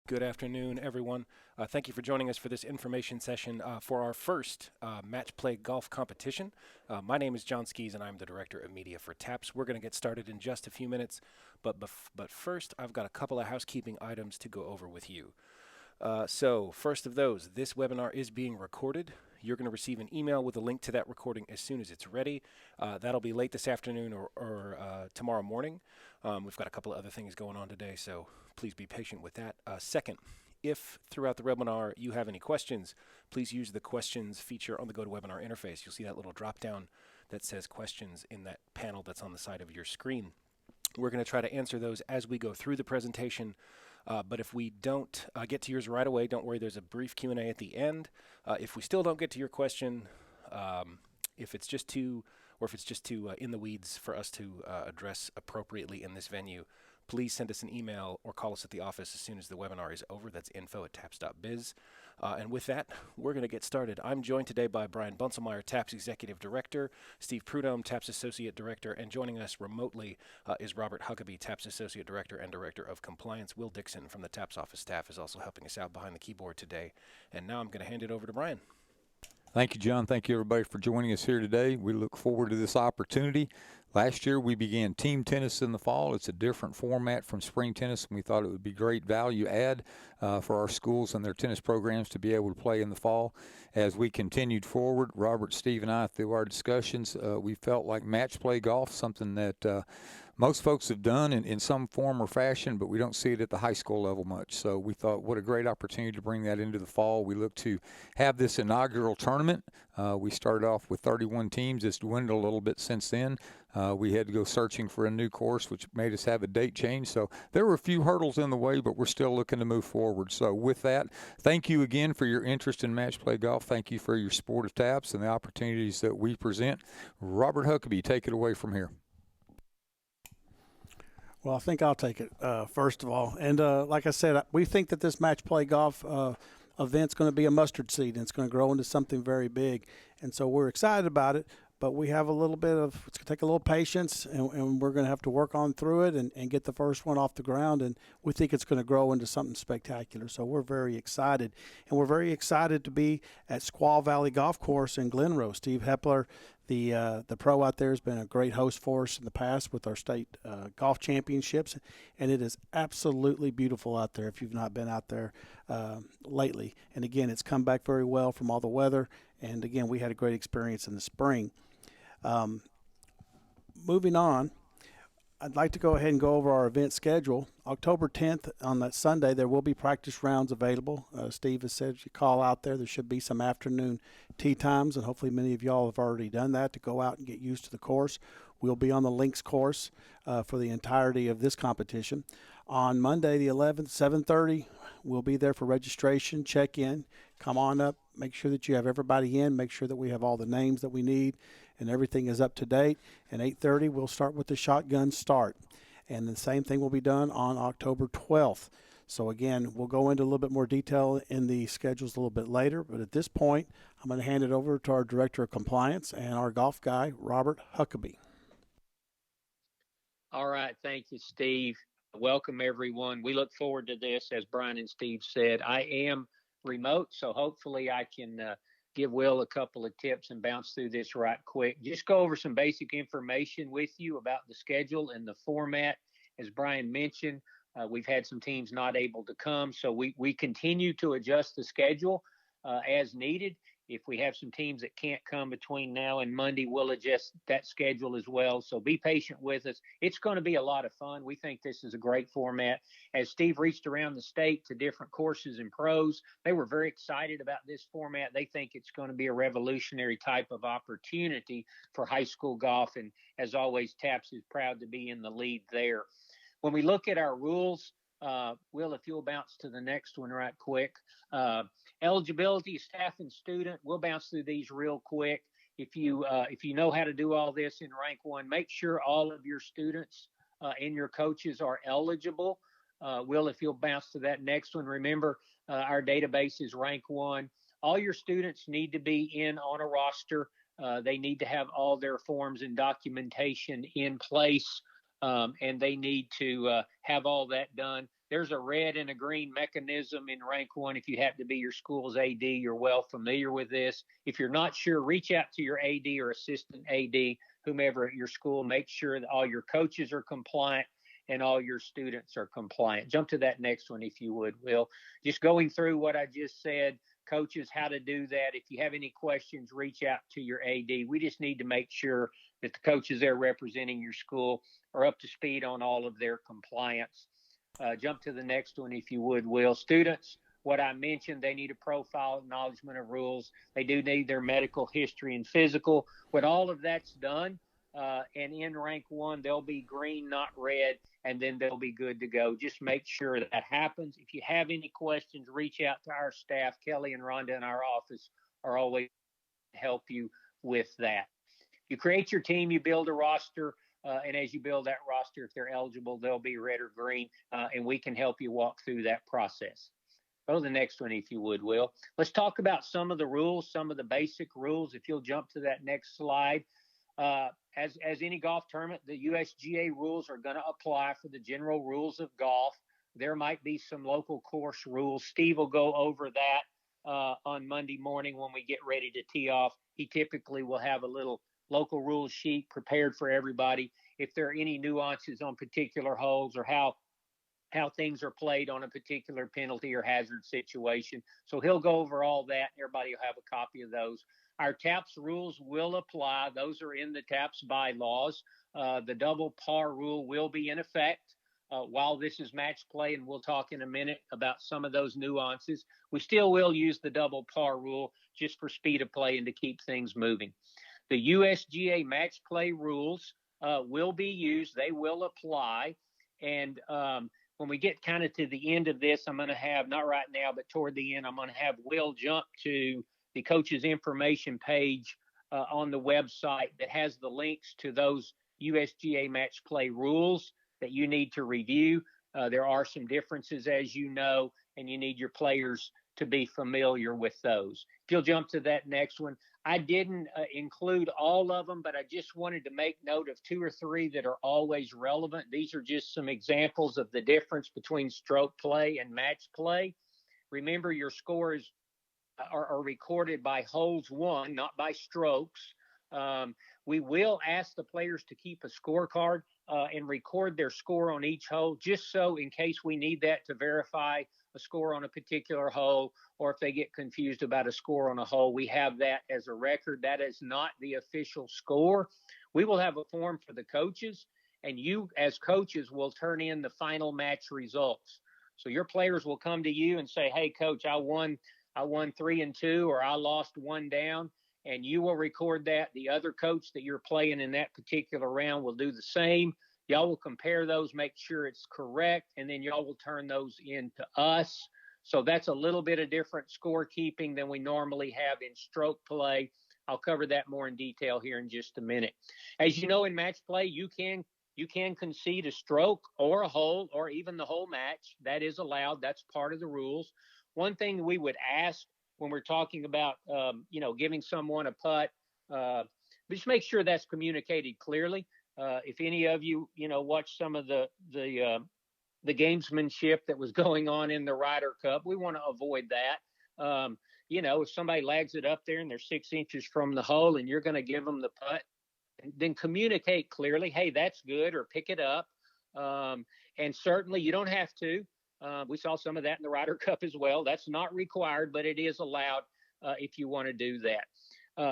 Good afternoon, everyone. Thank you for joining us for this information session for our first match play golf competition. My name is John Skees, and I'm the Director of Media for TAPS. We're going to get started in just a few minutes, but first, I've got a couple of housekeeping items to go over with you. So, first of those, this webinar is being recorded. You're going to receive an email with a link to that recording as soon as it's ready. That'll be late this afternoon or tomorrow morning. We've got a couple of other things going on today, so please be patient with that. Second, if throughout the webinar you have any questions, please use the questions feature on the GoToWebinar interface. You'll see that little drop down that says questions in that panel that's on the side of your screen. We're going to try to answer those as we go through the presentation. But if we don't get to yours right away, don't worry, there's a brief Q&A at the end. If we still don't get to your question, if it's just too in the weeds for us to address appropriately in this venue, please send us an email or call us at the office as soon as the webinar is over. That's info@taps.biz. And with that, we're going to get started. I'm joined today by Brian Bunselmeyer, TAPS Executive Director, Steve Prudhomme, TAPS Associate Director, and joining us remotely is Robert Huckabee, TAPS Associate Director and Director of Compliance. Will Dixon from the TAPS office staff is also helping us out behind the keyboard today. And now I'm going to hand it over to Brian. Thank you, John. Thank you, everybody, for joining us here today. We look forward to this opportunity. Last year, we began team tennis in the fall. It's a different format from spring tennis, and we thought it would be great value add for our schools and their tennis programs to be able to play in the fall. As we continued forward, Robert, Steve, and I, through our discussions, we felt like match play golf, something that most folks have done in some form or fashion, but we don't see it at the high school level much. So we thought, what a great opportunity to bring that into the fall. We look to have this inaugural tournament. We started off with 31 teams. It's dwindled a little bit since then. We had to go searching for a new course, which made us have a date change. So there were a few hurdles in the way, but we're still looking to move forward. So with that, thank you again for your interest in match play golf. Thank you for your support of TAPS and the opportunities that we present. Robert Huckabee, take it away from here. Well, I think I'll take it first of all. And like I said, we think that this match play golf event's going to be a mustard seed, and it's going to grow into something very big. And so we're excited about it, but we have a little bit of, it's going to take a little patience, and we're going to have to work on through it and get the first one off the ground. And we think it's going to grow into something spectacular. So we're very excited. And we're very excited to be at Squaw Valley Golf Course in Glenroe. Steve Hepler, the pro out there, has been a great host for us in the past with our state golf championships, and it is absolutely beautiful out there if you've not been out there lately. And again, it's come back very well from all the weather, and again, we had a great experience in the spring. Moving on, I'd like to go ahead and go over our event schedule. October 10th, on that Sunday, there will be practice rounds available. Steve has said if you call out there should be some afternoon tee times, and hopefully many of y'all have already done that to go out and get used to the course. We'll be on the links course for the entirety of this competition. On Monday, the 11th, 7:30, we'll be there for registration, check-in. Come on up, make sure that you have everybody in, make sure that we have all the names that we need, and everything is up to date. And 8:30, we'll start with the shotgun start. And the same thing will be done on October 12th. So again, we'll go into a little bit more detail in the schedules a little bit later. But at this point, I'm going to hand it over to our Director of Compliance and our golf guy, Robert Huckabee. All right. Thank you, Steve. Welcome, everyone. We look forward to this. As Brian and Steve said, I am remote, so hopefully I can give Will a couple of tips and bounce through this right quick. Just go over some basic information with you about the schedule and the format. As Brian mentioned, we've had some teams not able to come, so we continue to adjust the schedule as needed. If we have some teams that can't come between now and Monday, we'll adjust that schedule as well. So be patient with us. It's going to be a lot of fun. We think this is a great format. As Steve reached around the state to different courses and pros, they were very excited about this format. They think it's going to be a revolutionary type of opportunity for high school golf. And as always, TAPS is proud to be in the lead there. When we look at our rules, Will, if you'll bounce to the next one right quick. Eligibility, staff and student, we'll bounce through these real quick. If you know how to do all this in rank one, make sure all of your students and your coaches are eligible. Will, if you'll bounce to that next one, remember our database is rank one. All your students need to be in on a roster. They need to have all their forms and documentation in place. And they need to have all that done. There's a red and a green mechanism in rank one. If you happen to be your school's AD, you're well familiar with this. If you're not sure, reach out to your AD or assistant AD, whomever at your school. Make sure that all your coaches are compliant and all your students are compliant. Jump to that next one, if you would, Will. Just going through what I just said, coaches, how to do that. If you have any questions, reach out to your AD. We just need to make sure that the coaches there representing your school are up to speed on all of their compliance. Jump to the next one, if you would, Will. Students, what I mentioned, they need a profile, acknowledgement of rules. They do need their medical history and physical. When all of that's done, and in rank one, they'll be green, not red, and then they'll be good to go. Just make sure that happens. If you have any questions, reach out to our staff. Kelly and Rhonda in our office are always help you with that. You create your team, you build a roster, and as you build that roster, if they're eligible, they'll be red or green, and we can help you walk through that process. Go to the next one, if you would, Will. Let's talk about some of the rules, some of the basic rules. If you'll jump to that next slide. As any golf tournament, the USGA rules are going to apply for the general rules of golf. There might be some local course rules. Steve will go over that on Monday morning when we get ready to tee off. He typically will have a little local rules sheet prepared for everybody. If there are any nuances on particular holes or how things are played on a particular penalty or hazard situation. So he'll go over all that. Everybody will have a copy of those. Our TAPS rules will apply. Those are in the TAPS bylaws. The double par rule will be in effect while this is match play, and we'll talk in a minute about some of those nuances. We still will use the double par rule just for speed of play and to keep things moving. The USGA match play rules will be used. They will apply. And when we get kind of to the end of this, I'm going to have, not right now, but toward the end, I'm going to have Will jump to the coach's information page on the website that has the links to those USGA match play rules that you need to review. There are some differences, as you know, and you need your players to be familiar with those. If you'll jump to that next one. I didn't include all of them, but I just wanted to make note of 2 or 3 that are always relevant. These are just some examples of the difference between stroke play and match play. Remember, your scores are recorded by holes won, not by strokes. We will ask the players to keep a scorecard and record their score on each hole, just so in case we need that to verify a score on a particular hole, or if they get confused about a score on a hole, we have that as a record. That is not the official score. We will have a form for the coaches, and you as coaches will turn in the final match results. So your players will come to you and say, hey, coach, I won 3-2, or I lost 1 down, and you will record that. The other coach that you're playing in that particular round will do the same. Y'all will compare those, make sure it's correct, and then y'all will turn those in to us. So that's a little bit of different scorekeeping than we normally have in stroke play. I'll cover that more in detail here in just a minute. As you know, in match play, you can concede a stroke or a hole or even the whole match. That is allowed. That's part of the rules. One thing we would ask when we're talking about, giving someone a putt, just make sure that's communicated clearly. If any of you, watch some of the gamesmanship that was going on in the Ryder Cup, we want to avoid that. If somebody lags it up there and they're 6 inches from the hole and you're going to give them the putt, then communicate clearly, hey, that's good, or pick it up. And certainly you don't have to. We saw some of that in the Ryder Cup as well. That's not required, but it is allowed if you want to do that.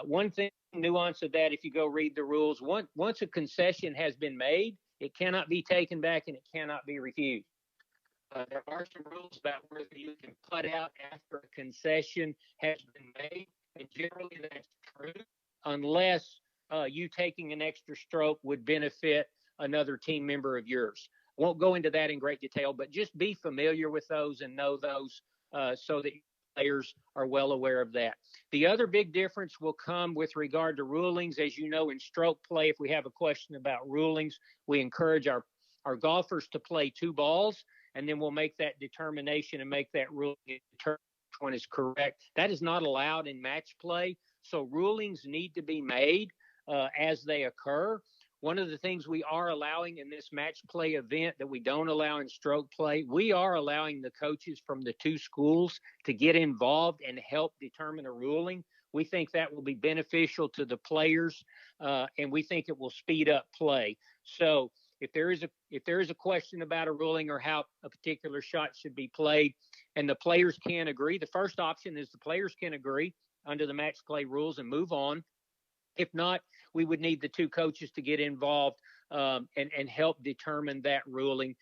One thing, nuance of that, if you go read the rules, once a concession has been made, it cannot be taken back and it cannot be refused. There are some rules about whether you can putt out after a concession has been made, and generally that's true, unless you taking an extra stroke would benefit another team member of yours. Won't go into that in great detail, but just be familiar with those and know those so that players are well aware of that. The other big difference will come with regard to rulings. As you know, in stroke play, if we have a question about rulings, we encourage our golfers to play 2 balls, and then we'll make that determination and make that ruling determine which one is correct. That is not allowed in match play, so rulings need to be made as they occur. One of the things we are allowing in this match play event that we don't allow in stroke play, we are allowing the coaches from the two schools to get involved and help determine a ruling. We think that will be beneficial to the players, and we think it will speed up play. So if there is a question about a ruling or how a particular shot should be played, and the players can agree, the first option is the players can agree under the match play rules and move on. If not, we would need the two coaches to get involved and help determine that ruling.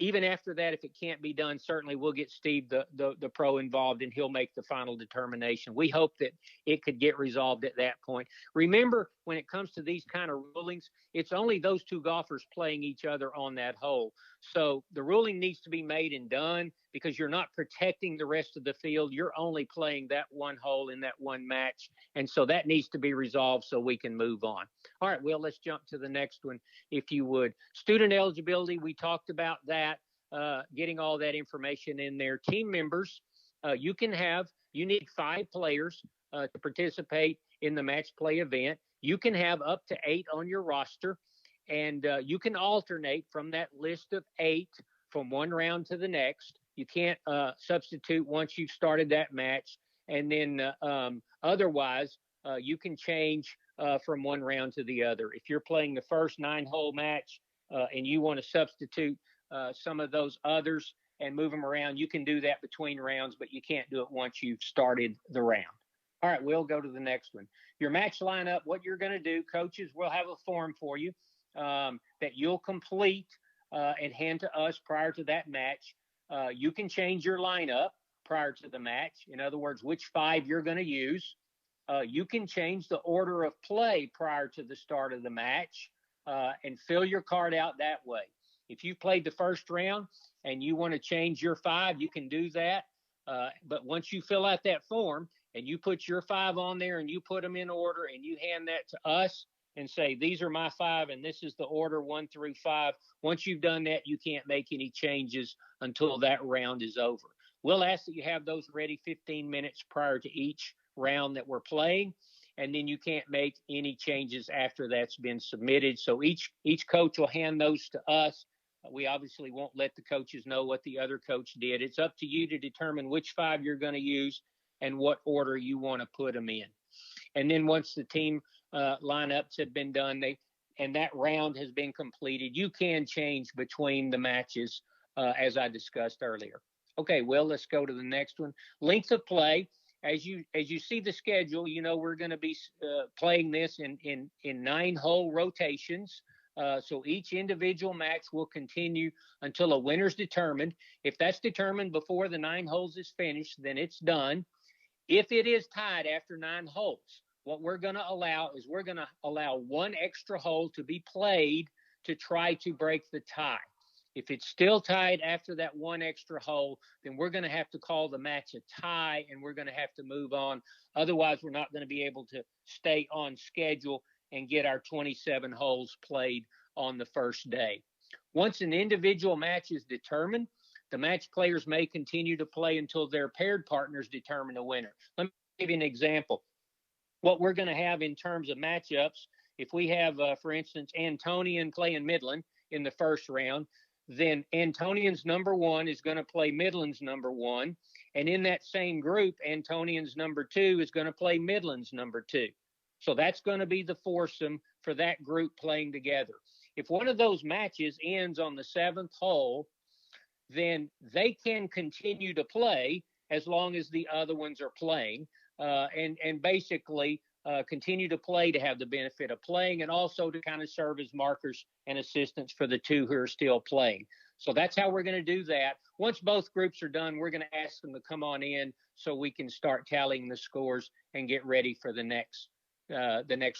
Even after that, if it can't be done, certainly we'll get Steve, the pro, involved, and he'll make the final determination. We hope that it could get resolved at that point. Remember, when it comes to these kind of rulings, it's only those two golfers playing each other on that hole. So the ruling needs to be made and done because you're not protecting the rest of the field. You're only playing that one hole in that one match. And so that needs to be resolved so we can move on. All right, Will, let's jump to the next one, if you would. Student eligibility, we talked about that, getting all that information in there. Team members, you need 5 players to participate in the match play event. You can have up to 8 on your roster, and you can alternate from that list of 8 from one round to the next. You can't substitute once you've started that match. And then otherwise, you can change from one round to the other. If you're playing the first 9-hole match and you want to substitute some of those others and move them around, you can do that between rounds, but you can't do it once you've started the round. All right, we'll go to the next one. Your match lineup, what you're going to do, coaches will have a form for you that you'll complete and hand to us prior to that match. You can change your lineup prior to the match. In other words, which 5 you're going to use. You can change the order of play prior to the start of the match and fill your card out that way. If you've played the first round and you want to change your 5, you can do that. But once you fill out that form and you put your 5 on there and you put them in order and you hand that to us and say, these are my 5 and this is the order 1 through 5. Once you've done that, you can't make any changes until that round is over. We'll ask that you have those ready 15 minutes prior to each round that we're playing, and then you can't make any changes after that's been submitted. So each coach will hand those to us. We obviously won't let the coaches know what the other coach did. It's up to you to determine which 5 you're going to use and what order you want to put them in. And then once the team lineups have been done, and that round has been completed, you can change between the matches as I discussed earlier. Okay, well, let's go to the next one. Length of play. As you see the schedule, you know we're going to be playing this in 9-hole rotations. So each individual match will continue until a winner's determined. If that's determined before the 9 holes is finished, then it's done. If it is tied after 9 holes, what we're going to allow is we're going to allow 1 extra hole to be played to try to break the tie. If it's still tied after that 1 extra hole, then we're going to have to call the match a tie and we're going to have to move on. Otherwise, we're not going to be able to stay on schedule and get our 27 holes played on the first day. Once an individual match is determined, the match players may continue to play until their paired partners determine a winner. Let me give you an example. What we're going to have in terms of matchups, if we have, for instance, Antonian playing Midland in the first round, then Antonian's number 1 is going to play Midland's number 1. And in that same group, Antonian's number 2 is going to play Midland's number 2. So that's going to be the foursome for that group playing together. If one of those matches ends on the 7th hole, then they can continue to play as long as the other ones are playing and basically continue to play to have the benefit of playing and also to kind of serve as markers and assistants for the 2 who are still playing. So that's how we're going to do that. Once both groups are done, we're going to ask them to come on in so we can start tallying the scores and get ready for the next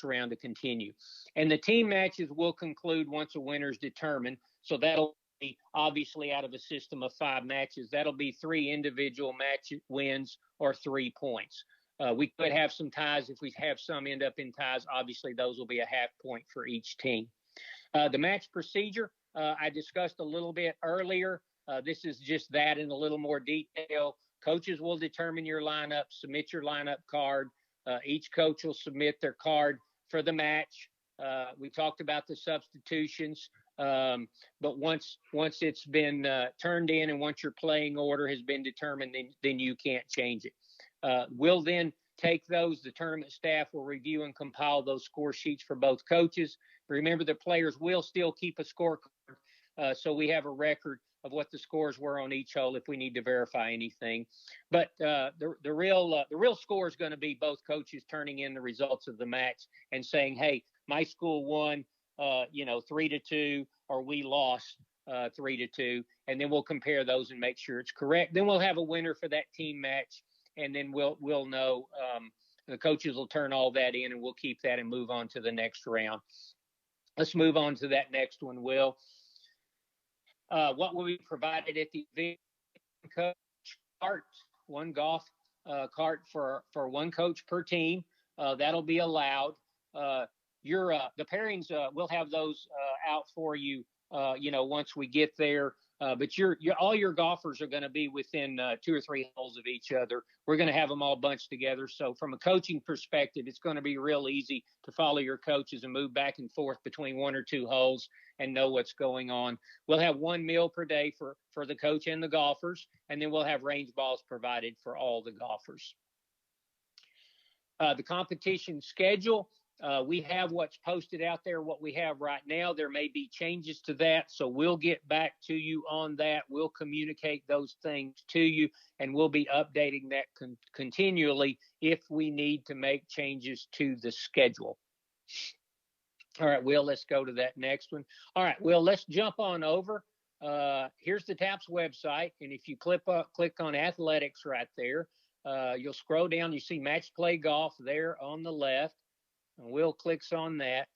round to continue. And the team matches will conclude once a winner is determined. So that'll be obviously out of a system of 5 matches. That'll be 3 individual match wins or 3 points. We could have some ties. If we have some end up in ties, obviously those will be a half point for each team. The match procedure, I discussed a little bit earlier. This is just that in a little more detail. Coaches will determine your lineup, submit your lineup card. Each coach will submit their card for the match. We talked about the substitutions. But once it's been turned in and once your playing order has been determined, then you can't change it. We'll then take those. The tournament staff will review and compile those score sheets for both coaches. Remember, the players will still keep a scorecard, so we have a record of what the scores were on each hole if we need to verify anything. But the real score is going to be both coaches turning in the results of the match and saying, "Hey, my school won, 3-2, or we lost 3-2," and then we'll compare those and make sure it's correct. Then we'll have a winner for that team match, and then we'll know. The coaches will turn all that in, and we'll keep that and move on to the next round. Let's move on to that next one, Will. What will be provided at the event? Coach cart, one golf cart for one coach per team. That'll be allowed. The pairings, we'll have those out for you, once we get there. But all your golfers are going to be within 2 or 3 holes of each other. We're going to have them all bunched together. So from a coaching perspective, it's going to be real easy to follow your coaches and move back and forth between 1 or 2 holes and know what's going on. We'll have 1 meal per day for the coach and the golfers, and then we'll have range balls provided for all the golfers. The competition schedule. We have what's posted out there, what we have right now. There may be changes to that, so we'll get back to you on that. We'll communicate those things to you, and we'll be updating that continually if we need to make changes to the schedule. All right, Will, let's go to that next one. All right, Will, let's jump on over. Here's the TAPS website, and if you click on athletics right there, you'll scroll down. You see Match Play Golf there on the left. And Will clicks on that.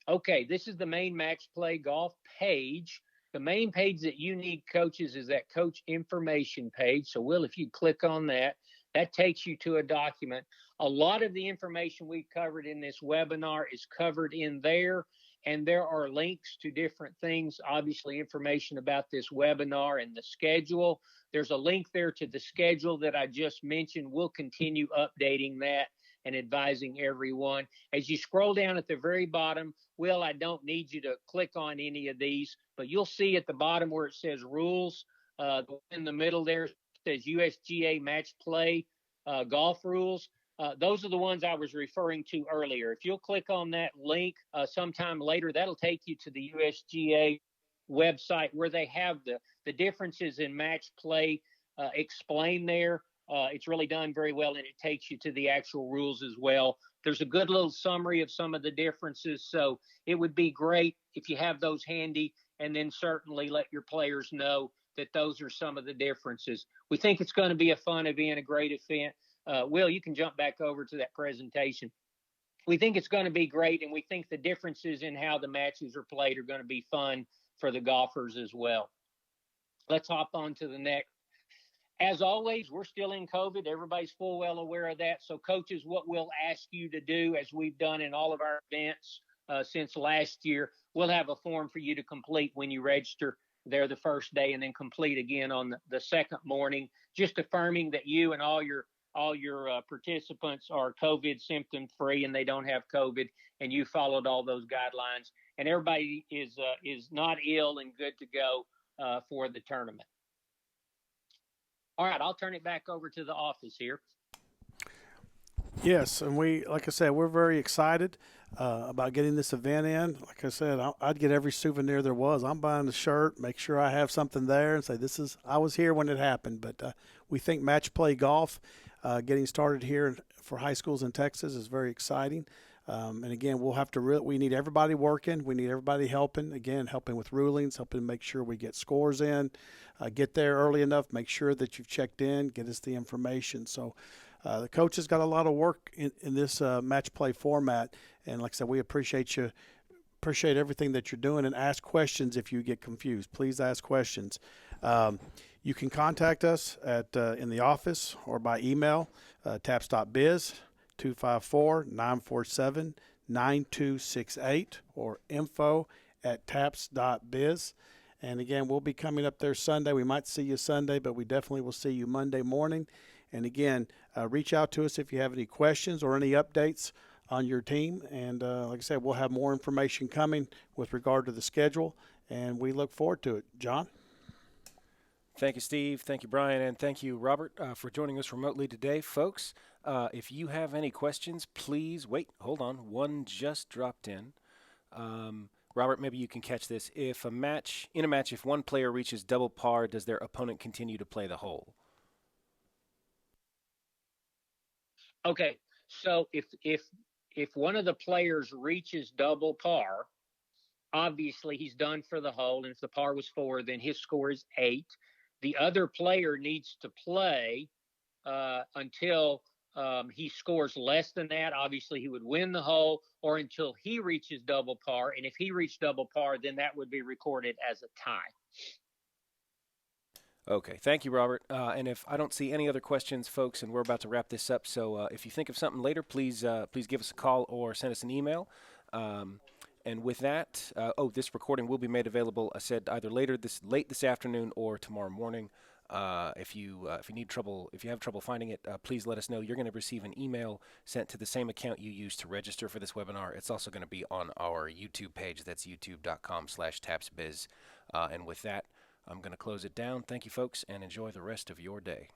Okay, this is the main Match Play Golf page. The main page that you need, coaches, is that coach information page. So, Will, if you click on that, that takes you to a document. A lot of the information we've covered in this webinar is covered in there, and there are links to different things, obviously information about this webinar and the schedule. There's a link there to the schedule that I just mentioned. We'll continue updating that and advising everyone. As you scroll down at the very bottom, Will, I don't need you to click on any of these, but you'll see at the bottom where it says rules, in the middle there says USGA Match Play Golf Rules. Those are the ones I was referring to earlier. If you'll click on that link sometime later, that'll take you to the USGA website where they have the differences in match play explained there. It's really done very well, and it takes you to the actual rules as well. There's a good little summary of some of the differences, so it would be great if you have those handy, and then certainly let your players know that those are some of the differences. We think it's going to be a fun event, a great event. Will, you can jump back over to that presentation. We think it's going to be great, and we think the differences in how the matches are played are going to be fun for the golfers as well. Let's hop on to the next. As always, we're still in COVID. Everybody's full well aware of that. So, coaches, what we'll ask you to do, as we've done in all of our events since last year, we'll have a form for you to complete when you register there the first day, and then complete again on the second morning, just affirming that you and all your participants are COVID symptom free and they don't have COVID, and you followed all those guidelines, and everybody is not ill and good to go for the tournament. All right, I'll turn it back over to the office here. Yes, and like I said, we're very excited about getting this event in. Like I said, I'd get every souvenir there was. I'm buying a shirt, make sure I have something there, and say I was here when it happened. But we think Match Play Golf getting started here for high schools in Texas is very exciting. And again, we need everybody working. We need everybody helping. Again, helping with rulings, helping to make sure we get scores in, get there early enough, make sure that you've checked in, get us the information. So the coach has got a lot of work in this match play format. And like I said, we appreciate everything that you're doing, and ask questions if you get confused. Please ask questions. You can contact us in the office or by email, taps.biz. 254-947-9268 or info@taps.biz. And again, we'll be coming up there Sunday. We might see you Sunday, but we definitely will see you Monday morning. And again, reach out to us if you have any questions or any updates on your team. And like I said, we'll have more information coming with regard to the schedule, and we look forward to it. John? Thank you, Steve. Thank you, Brian. And thank you, Robert, for joining us remotely today. Folks, if you have any questions, please wait. Hold on. One just dropped in. Robert, maybe you can catch this. If if one player reaches double par, does their opponent continue to play the hole? Okay, so if one of the players reaches double par, obviously he's done for the hole, and if the par was 4, then his score is 8. The other player needs to play until he scores less than that. Obviously, he would win the hole, or until he reaches double par. And if he reached double par, then that would be recorded as a tie. Okay, thank you, Robert. And if I don't see any other questions, folks, and we're about to wrap this up, so if you think of something later, please give us a call or send us an email. And with that, this recording will be made available, I said, either late this afternoon or tomorrow morning. If you have trouble finding it, please let us know. You're going to receive an email sent to the same account you used to register for this webinar. It's also going to be on our YouTube page. That's youtube.com/tapsbiz. And with that, I'm going to close it down. Thank you, folks, and enjoy the rest of your day.